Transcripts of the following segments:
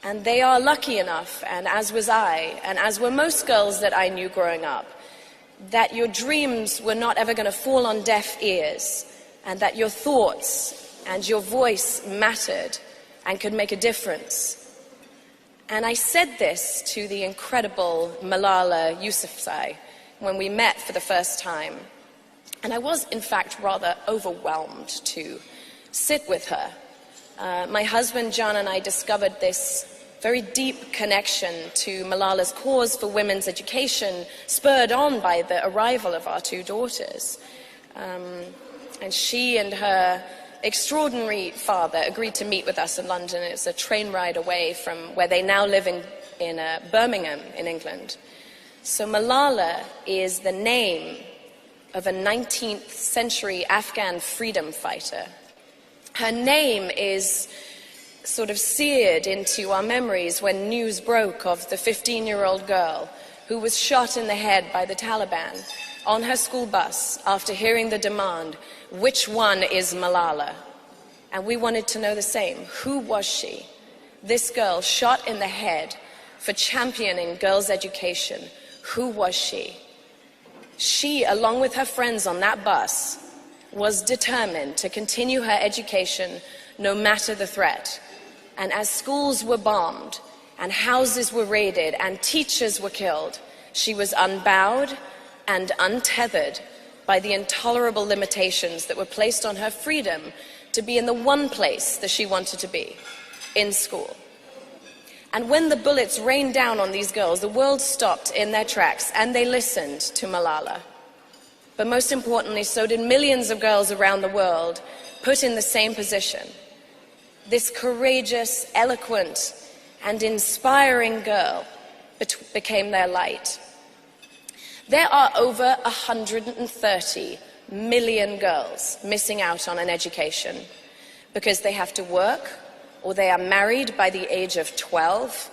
And they are lucky enough, and as was I, and as were most girls that I knew growing up, that your dreams were not ever going to fall on deaf ears, and that your thoughts and your voice mattered and could make a difference. And I said this to the incredible Malala Yousafzai when we met for the first time. And I was, in fact, rather overwhelmed to sit with her. My husband, John, and I discovered this very deep connection to Malala's cause for women's education, spurred on by the arrival of our two daughters. And she and her extraordinary father agreed to meet with us in London. It's a train ride away from where they now live in Birmingham, in England. So Malala is the name of a 19th century Afghan freedom fighter. Her name is sort of seared into our memories when news broke of the 15-year-old girl who was shot in the head by the Taliban on her school bus after hearing the demand, "Which one is Malala?" And we wanted to know the same. Who was she? This girl shot in the head for championing girls' education. Who was she? She, along with her friends on that bus, was determined to continue her education no matter the threat. And as schools were bombed and houses were raided and teachers were killed, she was unbowed and untethered by the intolerable limitations that were placed on her freedom to be in the one place that she wanted to be, in school. And when the bullets rained down on these girls, the world stopped in their tracks and they listened to Malala. But most importantly, so did millions of girls around the world put in the same position. This courageous, eloquent, and inspiring girl became their light. There are over 130 million girls missing out on an education because they have to work, or they are married by the age of 12,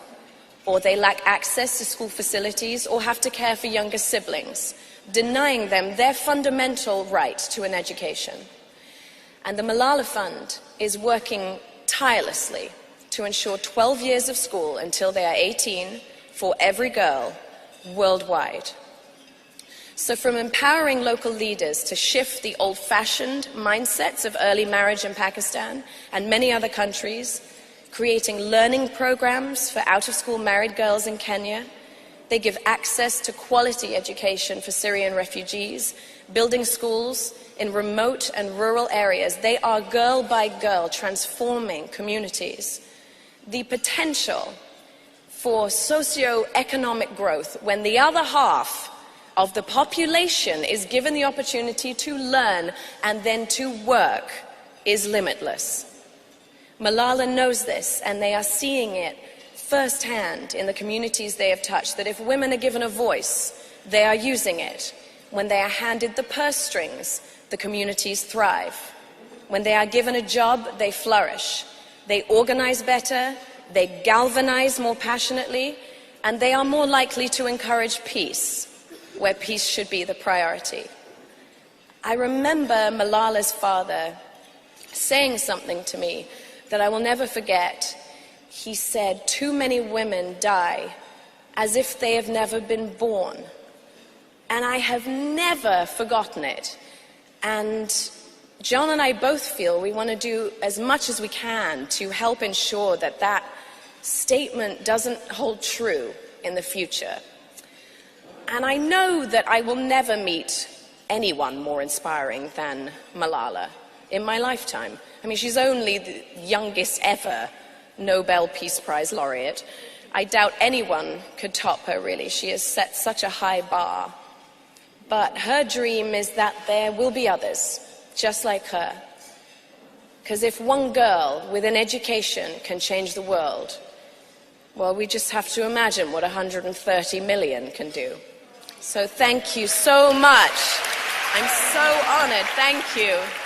or they lack access to school facilities, or have to care for younger siblings, denying them their fundamental right to an education. And the Malala Fund is working tirelessly to ensure 12 years of school until they are 18 for every girl worldwide. So from empowering local leaders to shift the old-fashioned mindsets of early marriage in Pakistan and many other countries, creating learning programs for out-of-school married girls in Kenya, they give access to quality education for Syrian refugees, building schools in remote and rural areas. They are girl by girl transforming communities. The potential for socio-economic growth when the other half of the population is given the opportunity to learn and then to work is limitless. Malala knows this, and they are seeing it firsthand in the communities they have touched, that if women are given a voice, they are using it. When they are handed the purse strings, the communities thrive. When they are given a job, they flourish. They organize better, they galvanize more passionately, and they are more likely to encourage peace, where peace should be the priority. I remember Malala's father saying something to me that I will never forget. He said, "Too many women die as if they have never been born." And I have never forgotten it. And John and I both feel we want to do as much as we can to help ensure that that statement doesn't hold true in the future. And I know that I will never meet anyone more inspiring than Malala in my lifetime. I mean, she's only the youngest ever Nobel Peace Prize laureate. I doubt anyone could top her, really. She has set such a high bar. But her dream is that there will be others just like her. Because if one girl with an education can change the world, well, we just have to imagine what 130 million can do. So thank you so much. I'm so honored. Thank you.